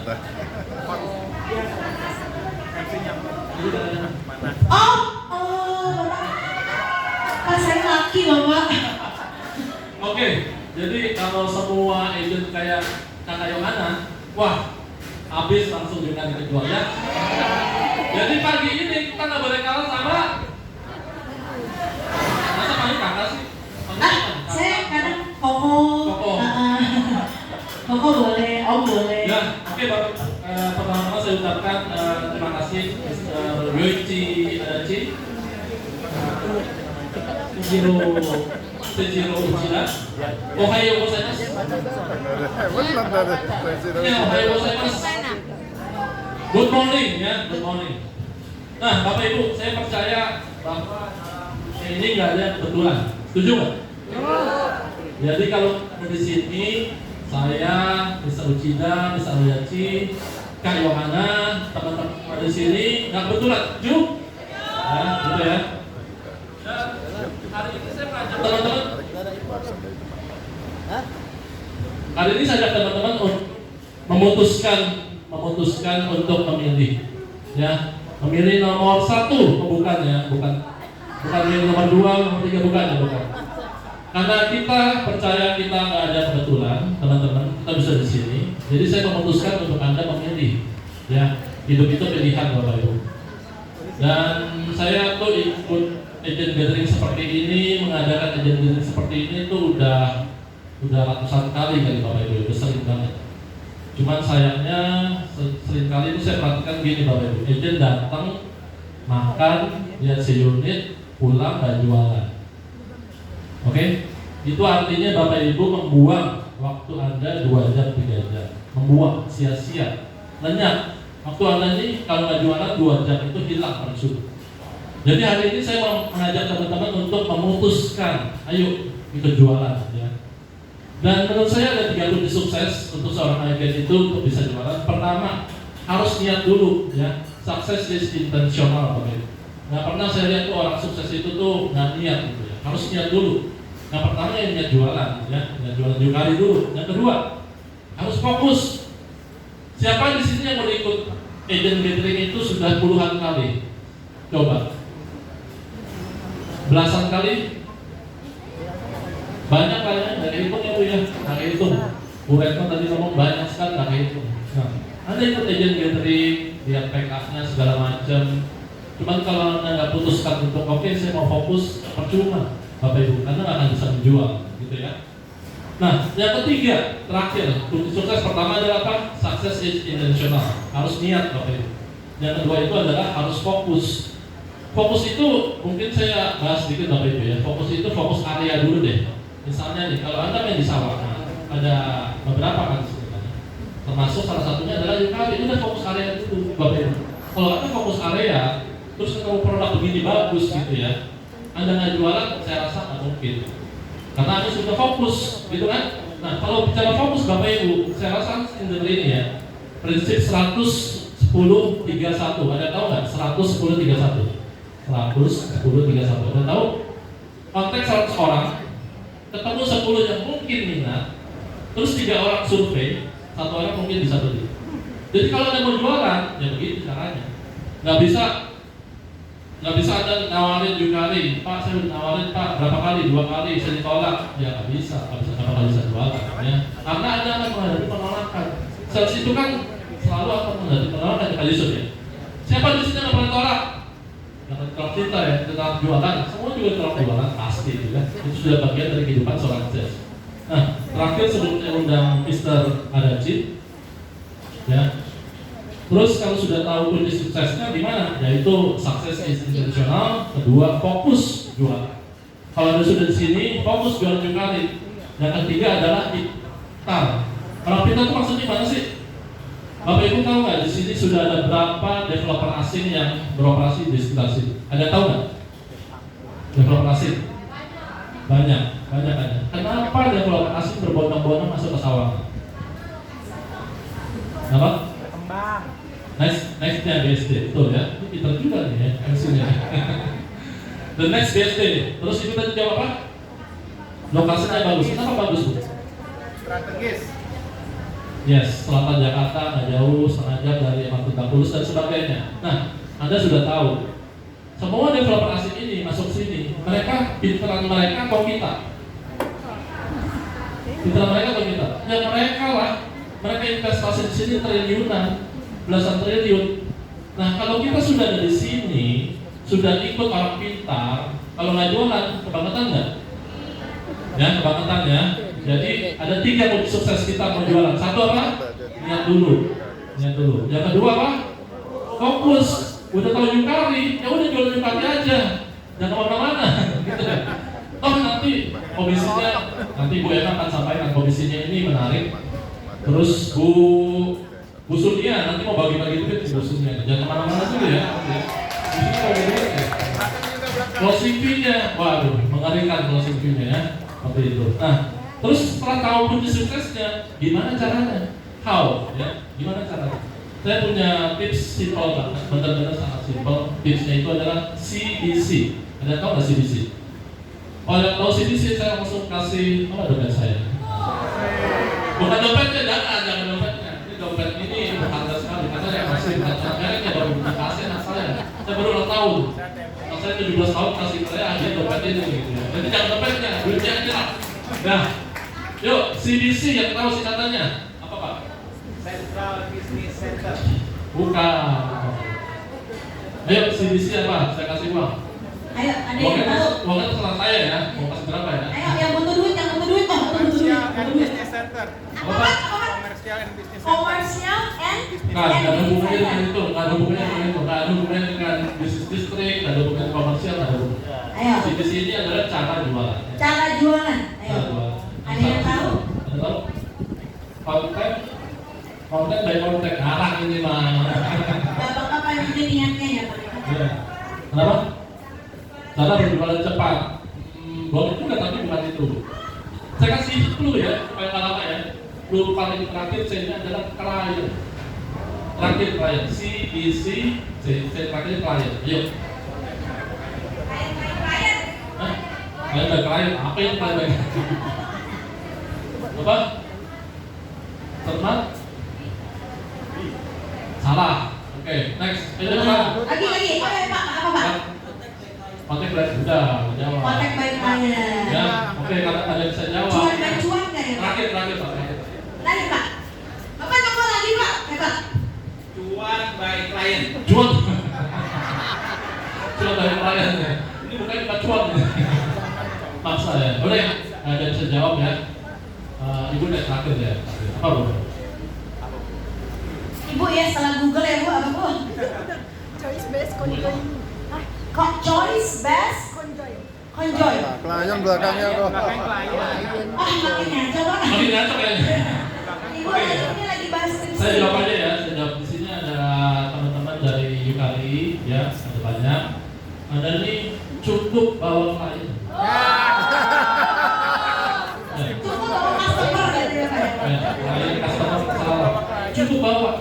Oh, pas saya laki Bapak. Oke, jadi kalau semua agent kayak Kakak Yohana, wah, habis langsung dengan kedua ya. Jadi pagi ini kita nggak boleh kalah sama. Masa panggil kakak sih? Saya kadang Koko. Koko boleh, Om boleh. Ya, oke Bapak. Pertama-tama saya ucapkan terima kasih Yoichi Adachi, Sejiro Uchida. Ohayo gozaimasu. Ya, ohayo gozaimasu. Good morning ya, good morning. Nah, Bapak Ibu, saya percaya bahwa ini nggak ada kebetulan. Setuju nggak? Jadi kalau di sini saya, Mr. Uchida, Mr. Adachi, Kak Yohana, teman-teman di sini nggak kebetulan. Setuju? Ya, gitu ya. Dan hari ini saya mengajak teman-teman. Hari ini saya ajak teman-teman untuk memutuskan untuk memilih, ya, memilih nomor 1, bukan ya, bukan milih nomor 2, nomor 3, bukan ya, bukan. Karena kita percaya kita nggak ada kebetulan, teman-teman, kita bisa di sini. Jadi saya memutuskan untuk Anda memilih, ya, hidup itu pilihan Bapak Ibu. Dan saya tuh ikut agent gathering seperti ini, mengadakan agent gathering seperti ini tuh udah ratusan kali Bapak Ibu, udah sering banget. Cuman sayangnya sering kali itu saya perhatikan gini Bapak Ibu, agent datang, makan, lihat seunit, pulang dan jualan. Oke? Itu artinya Bapak Ibu membuang waktu Anda 2 jam, 3 jam. Membuang, sia-sia, lenyap. Waktu Anda ini kalau nggak jualan 2 jam itu hilang langsung. Jadi hari ini saya mau mengajak teman-teman untuk memutuskan, ayo ikut jualan ya. Dan menurut saya ada 3 kunci sukses untuk seorang agen itu untuk bisa jualan. Pertama, harus niat dulu ya. Sukses is intentional Bapak Ibu. Nggak pernah saya lihat tuh orang sukses itu tuh nggak niat gitu ya. Harus niat dulu. Yang pertama ya niat jualan ya, niat jualan Jukari dulu. Yang kedua, harus fokus. Siapa di sini yang mau ikut agent gathering itu sudah puluhan kali? Coba. Belasan kali? Banyak kayaknya, dari hitung ya Bu ya, dari hitung. Bu Retno tadi ngomong banyak sekali dari hitung. Nah, Anda ikut agent gathering, lihat PK-nya segala macam. Cuman kalau Anda nggak putuskan untuk oke, saya mau fokus, percuma Bapak Ibu, karena nggak akan bisa menjual, gitu ya. Nah, yang ketiga, terakhir, kunci sukses pertama adalah apa? Success is intentional, harus niat Bapak Ibu. Yang kedua itu adalah harus fokus. Fokus itu mungkin saya bahas sedikit Bapak Ibu ya. Fokus itu fokus area dulu deh. Misalnya nih, kalau Anda main di sawah, ada beberapa kan sebenarnya. Termasuk salah satunya adalah Yukari, itu udah fokus area dulu Bapak Ibu. Kalau Anda fokus area, terus ketemu produk begini bagus gitu ya, Anda nggak jualan, saya rasa nggak mungkin. Karena Anda sudah fokus, gitu kan? Nah, kalau bicara fokus Bapak Ibu, saya rasa dengar ini ya. Prinsip 110-31, ada tahu nggak? 110-31. 110-31, ada tahu? Konteks 100 orang, ketemu 10 yang mungkin minat, terus 3 orang survei, 1 orang mungkin bisa beli. Jadi kalau Anda mau jualan, ya begitu caranya. Nggak bisa Anda nawarin Yukari, Pak saya udah nawarin Pak berapa kali, 2 kali, saya ditolak. Ya nggak bisa jualan ya. Karena Anda akan menghadapi penolakan. Sales itu kan selalu akan menghadapi penolakan Pak Yusuf ya. Siapa di sini yang pernah tolak? Jangan tolak kita ya, tentang jualan, semua juga tolak jualan pasti itu ya. Itu sudah bagian dari kehidupan seorang sales. Nah, terakhir sebelum saya undang Mr. Adachi, ya. Terus kalau sudah tahu kunci suksesnya di mana? Yaitu sukses is intentional. Kedua, fokus jual. Kalau Anda sudah di sini, fokus jual Yukari. Yang ketiga adalah pintar. Kalau pintar itu maksudnya mana sih? Bapak Ibu tahu nggak di sini sudah ada berapa developer asing yang beroperasi di sekitar sini? Ada tahu nggak? Developer asing? Banyak. Kenapa developer asing berbondong-bondong masuk ke sawah? Kenapa? Nextnya BSD, betul ya? Ini pintar juga nih ya, MC-nya. The next BSD, terus itu tadi jawab apa? Lokasinya bagus, kenapa bagus Bu? Strategis. Yes, selatan Jakarta nggak jauh, setengah jam dari MRT Lebak Bulus dan sebagainya. Nah, Anda sudah tahu, semua developer asing ini masuk sini, mereka pinteran mereka atau kita? Pinteran mereka atau kita? Ya mereka lah, mereka investasi di sini triliunan, belasan triliun. Nah, kalau kita sudah ada di sini, sudah ikut orang pintar, kalau nggak jualan, kebangetan nggak? Ya, kebangetan ya. Jadi ada 3 kunci sukses kita mau jualan. Satu apa? Niat dulu. Yang kedua apa? Fokus. Udah tahu Yukari, ya udah jualan Yukari aja. Jangan kemana-mana. Gitu ya. Oh nanti komisinya, nanti Bu Ema akan sampaikan komisinya ini menarik. Terus Bu Sunia nanti mau bagi-bagi duit Bu Sunia. Jangan kemana-mana dulu ya. Di sini bagi duit ya. Closing fee-nya, waduh, mengerikan closing fee-nya ya. Seperti itu. Nah, terus setelah tahu kunci suksesnya, gimana caranya? How? Ya, gimana caranya? Saya punya tips simple banget, benar-benar sangat simple. Tipsnya itu adalah CBC. Ada tahu nggak CBC? Kalau yang tahu CBC, saya langsung kasih dompet saya. Bukan dompetnya, jangan dompetnya. Ini dompet ini berharga sekali karena yang masih mereknya baru dikasih anak saya. Saya baru ulang tahun. Anak saya 17 tahun kasih ke saya aja dompet ini. Gitu. Jadi jangan dompetnya, duitnya aja. Nah, yuk CBC yang tahu singkatannya apa Pak? Central Business Center. Bukan. Ayo CBC apa? Saya kasih uang. Ayo, ada yang tahu? Uangnya terserah saya ya. Mau kasih berapa ya? Ayo, yang butuh duit, Commercial and Business Center. Apa? Commercial and Business Center. Komersial and Nggak ada hubungannya dengan itu, nggak ada hubungannya dengan bisnis distrik, nggak ada hubungannya komersial, nggak ada hubungannya. Ayo. CBC ini adalah cara jualan. Cara jualan. Ayo. Cara jualan. Ada yang tahu? Ada tahu? Konten by konten, ngarang ini mah. Bapak-bapak ini niatnya ya Pak. Ya. Kenapa? Cara berjualan cepat. Boleh juga tapi bukan itu. Saya kasih clue ya, supaya nggak lama ya. Clue paling terakhir C nya adalah klien. Terakhir klien, CBC, C terakhir klien. Ayo. Hah? Klien by klien, apa yang klien by? Apa? Cermat? Salah. Oke, next. Ayo cepat. Lagi. Oke Pak, apa Pak? Kontak baik udah jawab. Kontak baik klien. Ya, oke kalau ada yang bisa jawab. Cuan nggak ya Pak? Terakhir Pak. Lagi Pak. Bapak ngomong lagi Pak. Hebat. Cuan by client. Cuan. Cuan dari klien ya. Ini bukan cuma cuan ya. Maksa ya. Boleh ya? Ada yang bisa jawab ya. Ibu yang terakhir ya. Apa Bu? Ibu ya setelah Google ya Bu, apa Bu? Choice best conjoy. Kok choice best Conjoy. conjoy. Klien belakangnya kok. Belakang klien. Makin ngaco Pak. Makin ngaco kayaknya. Ibu ini lagi bahas skripsi. Saya jawab aja ya. Saya jawab di sini ada teman-teman dari Yukari ya, ada banyak. Ada ini cukup bawa klien. Cukup bawa customer gitu ya Pak. Klien customer salah. Cukup bawa.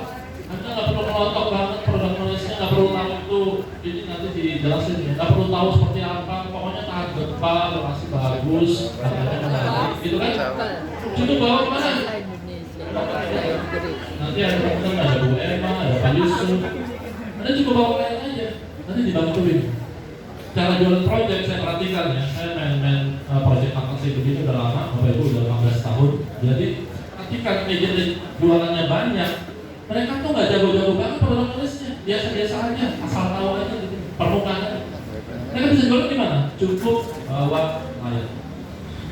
Anda nggak perlu melotok banget produk Malaysia, nggak perlu tahu itu. Ini nanti dijelasin ya. Nggak perlu tahu seperti apa. Pokoknya tahan depan, lokasi bagus, harganya menarik. Gitu kan? Cukup bawa mana? Nanti ada teman, ada Bu Ema, ada Pak Yusuf. Anda cukup bawa klien aja. Nanti dibantuin. Cara jualan proyek saya perhatikan ya. Saya main proyek agensi begini udah lama, Bapak Ibu udah 15 tahun. Jadi ketika agent jualannya banyak, mereka tuh nggak jago-jago banget produk nulisnya, biasa-biasa aja, asal tahu aja gitu, permukaan aja. Mereka bisa jualan di mana? Cukup bawa klien.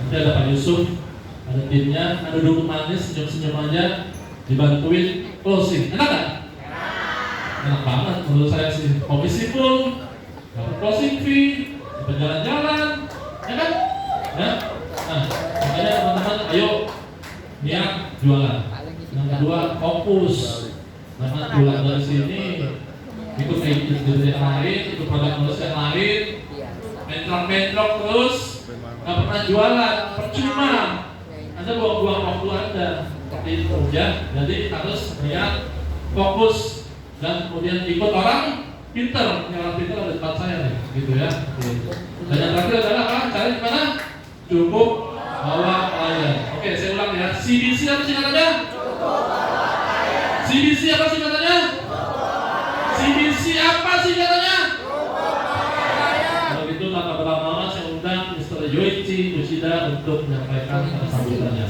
Nanti ada Pak Yusuf, ada timnya, ada duduk manis, senyum-senyum aja, dibantuin closing. Enak nggak? Enak banget menurut saya sih. Komisi full, dapat closing fee, dapat jalan-jalan, ya kan? Ya. Nah, makanya teman-teman, ayo niat jualan. Yang kedua fokus. Karena jualan dari sini itu kayak yang lain, itu produk nulis yang lain, bentrok terus, nggak pernah jualan, percuma. Anda buang-buang waktu Anda seperti itu ya. Jadi harus niat, fokus, dan kemudian ikut orang pinter. Yang orang pinter ada di depan saya nih, gitu ya. Dan yang terakhir adalah apa? Cari di mana? Cukup bawa klien. Oke, saya ulang ya. CBC apa singkatannya? CBC apa sih katanya? CBC apa sih katanya? Kalau gitu tanpa berlama-lama saya undang Mr. Yoichi Yoshida untuk menyampaikan sambutannya.